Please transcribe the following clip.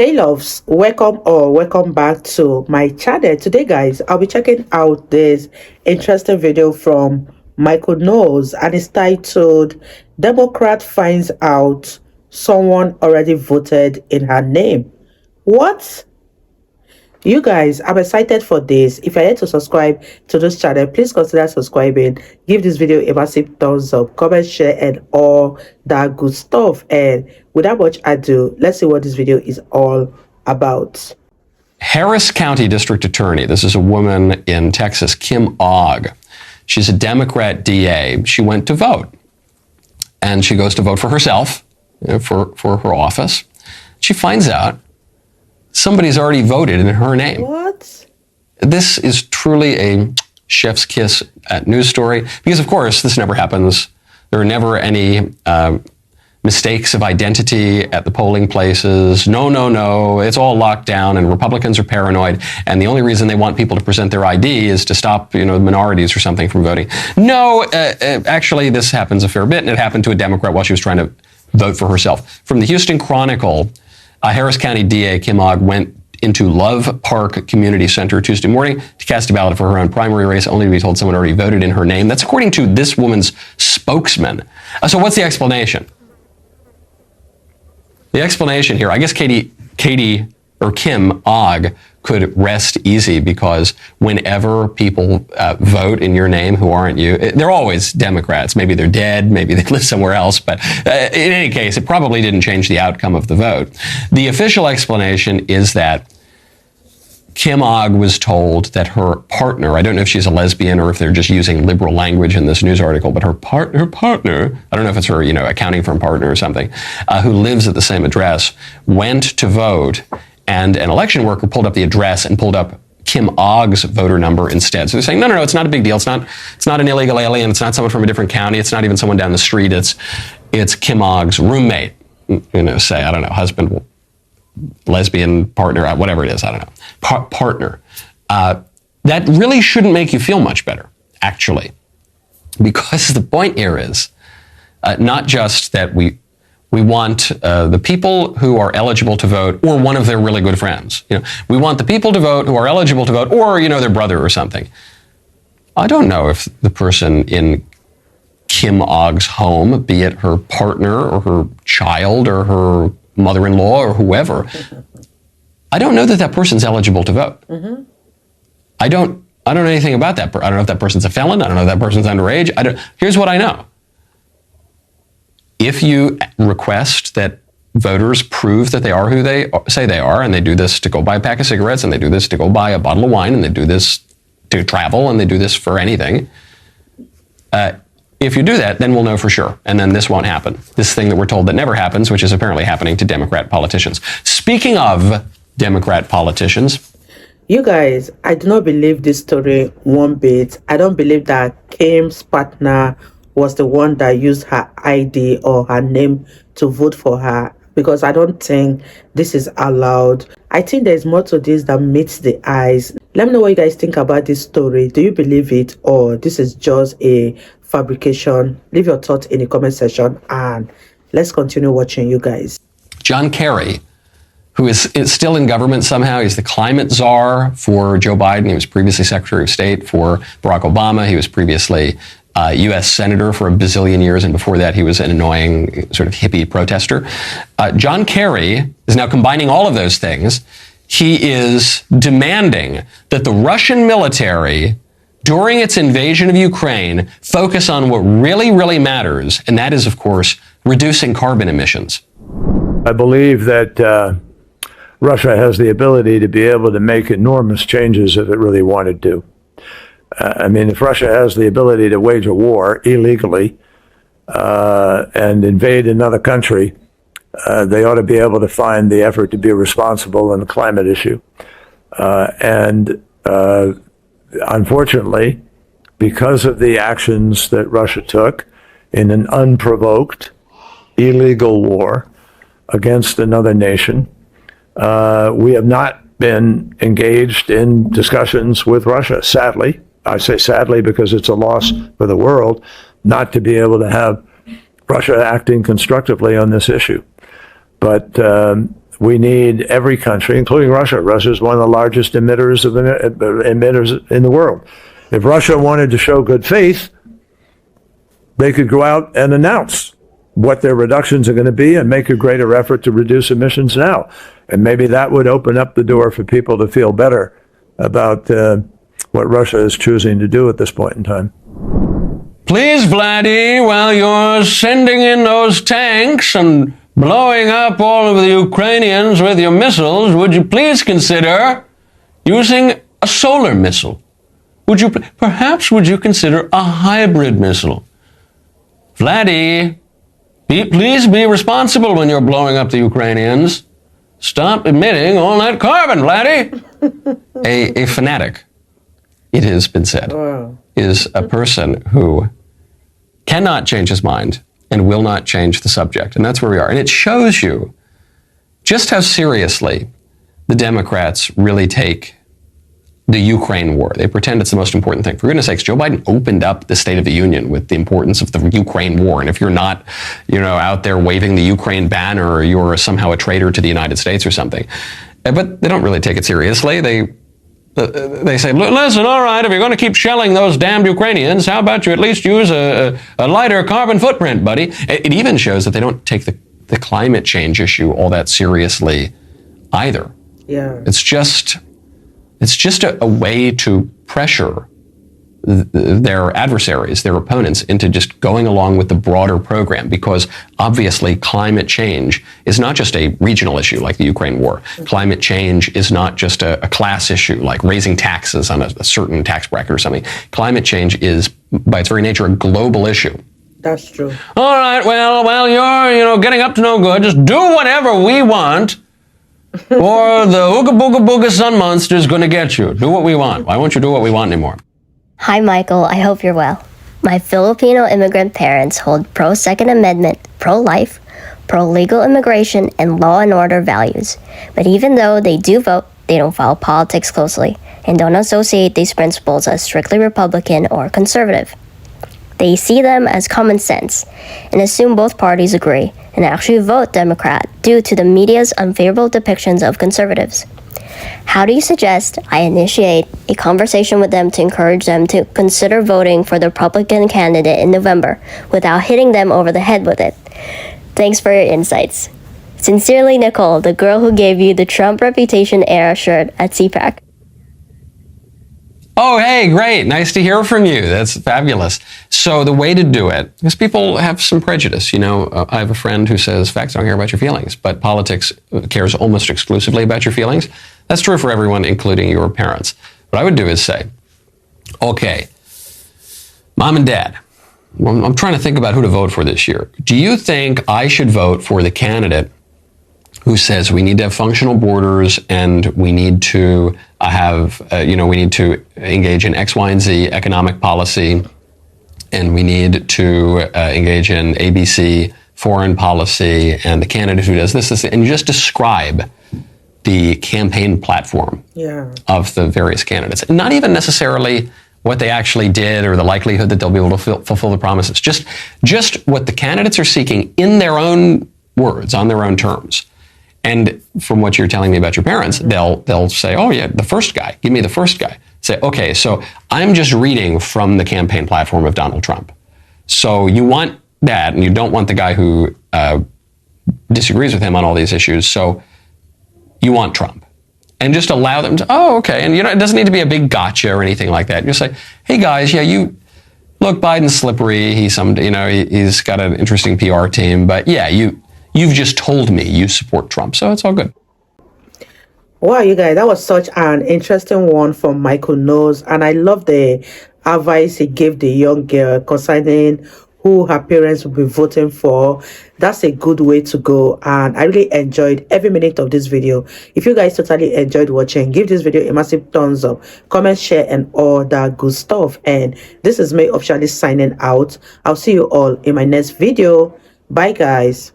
Hey loves, welcome or welcome back to my channel. Today guys, I'll be checking out this interesting video from Michael Knowles, and it's titled Democrat Finds Out Someone Already Voted in Her Name. What? You guys, I'm excited for this. If you're yet to subscribe to this channel, please consider subscribing. Give this video a massive thumbs up, comment, share, and all that good stuff. And without much ado, let's see what this video is all about. Harris County District Attorney, this is a woman in Texas, Kim Ogg. She's a Democrat DA. She went to vote, and she goes to vote for herself, for her office. She finds out somebody's already voted in her name. What? This is truly a chef's kiss news story, because of course this never happens. There are never any mistakes of identity at the polling places. No. It's all locked down, and Republicans are paranoid, and the only reason they want people to present their ID is to stop, minorities or something from voting. No, actually this happens a fair bit, and it happened to a Democrat while she was trying to vote for herself. From the Houston Chronicle, Harris County DA Kim Ogg went into Love Park Community Center Tuesday morning to cast a ballot for her own primary race, only to be told someone already voted in her name. That's according to this woman's spokesman. So what's the explanation? The explanation here, I guess Kim Ogg could rest easy, because whenever people vote in your name who aren't you, they're always Democrats. Maybe they're dead, maybe they live somewhere else, but in any case, it probably didn't change the outcome of the vote. The official explanation is that Kim Ogg was told that her partner, I don't know if she's a lesbian or if they're just using liberal language in this news article, but her partner, I don't know if it's her, accounting firm partner or something, who lives at the same address, went to vote, and an election worker pulled up the address and pulled up Kim Ogg's voter number instead. So they're saying, no, it's not a big deal. It's not an illegal alien. It's not someone from a different county. It's not even someone down the street. It's Kim Ogg's roommate, say, I don't know, husband, lesbian, partner, whatever it is, I don't know, partner. That really shouldn't make you feel much better, actually, because the point here is not just that we want the people who are eligible to vote, or one of their really good friends. We want the people to vote who are eligible to vote, or their brother or something. I don't know if the person in Kim Ogg's home, be it her partner or her child or her mother-in-law or whoever, I don't know that person's eligible to vote. Mm-hmm. I don't know anything about that. I don't know if that person's a felon. I don't know if that person's underage. Here's what I know. If you request that voters prove that they are who they say they are, and they do this to go buy a pack of cigarettes, and they do this to go buy a bottle of wine, and they do this to travel, and they do this for anything, if you do that, then we'll know for sure, and then this won't happen. This thing that we're told that never happens, which is apparently happening to Democrat politicians. Speaking of Democrat politicians, You guys, I do not believe this story one bit. I don't believe that Kim's partner was the one that used her ID or her name to vote for her, because I don't think this is allowed. I think there's more to this than meets the eyes. Let me know what you guys think about this story. Do you believe it, or this is just a fabrication? Leave your thoughts in the comment section, and let's continue watching, you guys. John Kerry, who is still in government somehow, he's the climate czar for Joe Biden. He was previously Secretary of State for Barack Obama. He was previously U.S. Senator for a bazillion years, and before that he was an annoying sort of hippie protester. John Kerry is now combining all of those things. He is demanding that the Russian military, during its invasion of Ukraine, focus on what really, really matters, and that is, of course, reducing carbon emissions. I believe that Russia has the ability to be able to make enormous changes if it really wanted to. If Russia has the ability to wage a war illegally and invade another country, they ought to be able to find the effort to be responsible in the climate issue. Unfortunately, because of the actions that Russia took in an unprovoked, illegal war against another nation, we have not been engaged in discussions with Russia, sadly. I say sadly because it's a loss for the world not to be able to have Russia acting constructively on this issue. But We need every country, including Russia. Russia is one of the largest emitters in the world. If Russia wanted to show good faith, they could go out and announce what their reductions are going to be and make a greater effort to reduce emissions now. And maybe that would open up the door for people to feel better about what Russia is choosing to do at this point in time. Please, Vladdy, while you're sending in those tanks and blowing up all of the Ukrainians with your missiles, would you please consider using a solar missile? Perhaps would you consider a hybrid missile? Vladdy, please be responsible when you're blowing up the Ukrainians. Stop emitting all that carbon, Vladdy. A fanatic, it has been said, is a person who cannot change his mind and will not change the subject. And that's where we are. And it shows you just how seriously the Democrats really take the Ukraine war. They pretend it's the most important thing. For goodness sakes, Joe Biden opened up the State of the Union with the importance of the Ukraine war. And if you're not, out there waving the Ukraine banner, you're somehow a traitor to the United States or something. But they don't really take it seriously. They say, listen, all right, if you're going to keep shelling those damned Ukrainians, how about you at least use a lighter carbon footprint, buddy? It even shows that they don't take the climate change issue all that seriously either. Yeah. It's just a way to pressure their adversaries, their opponents, into just going along with the broader program, because obviously climate change is not just a regional issue like the Ukraine war. Climate change is not just a class issue like raising taxes on a certain tax bracket or something. Climate change is, by its very nature, a global issue. That's true. All right, well, you're getting up to no good. Just do whatever we want, or the Ooga Booga Booga Sun Monster is going to get you. Do what we want. Why won't you do what we want anymore? Hi, Michael. I hope you're well. My Filipino immigrant parents hold pro-Second Amendment, pro-life, pro-legal immigration, and law and order values. But even though they do vote, they don't follow politics closely and don't associate these principles as strictly Republican or conservative. They see them as common sense and assume both parties agree and actually vote Democrat due to the media's unfavorable depictions of conservatives. How do you suggest I initiate a conversation with them to encourage them to consider voting for the Republican candidate in November without hitting them over the head with it? Thanks for your insights. Sincerely, Nicole, the girl who gave you the Trump Reputation era shirt at CPAC. Oh, hey, great. Nice to hear from you. That's fabulous. So the way to do it, because people have some prejudice. I have a friend who says, facts don't care about your feelings, but politics cares almost exclusively about your feelings. That's true for everyone, including your parents. What I would do is say, okay, Mom and Dad, I'm trying to think about who to vote for this year. Do you think I should vote for the candidate who says we need to have functional borders and we need to we need to engage in X, Y, and Z economic policy, and we need to engage in ABC foreign policy, and the candidate who does this, and you just describe the campaign platform of the various candidates. Not even necessarily what they actually did or the likelihood that they'll be able to fulfill the promises. Just what the candidates are seeking in their own words, on their own terms. And from what you're telling me about your parents, they'll say, oh yeah, the first guy, give me the first guy. Say, okay, so I'm just reading from the campaign platform of Donald Trump. So you want that, and you don't want the guy who disagrees with him on all these issues. So you want Trump. And just allow them to, oh, okay. And it doesn't need to be a big gotcha or anything like that. You just say, hey guys, look, Biden's slippery. He's got an interesting PR team, but yeah, you've just told me you support Trump, so it's all good. Wow, you guys, that was such an interesting one from Michael Knowles. And I love the advice he gave the young girl concerning who her parents will be voting for. That's a good way to go. And I really enjoyed every minute of this video. If you guys totally enjoyed watching, give this video a massive thumbs up, comment, share, and all that good stuff. And this is me officially signing out. I'll see you all in my next video. Bye, guys.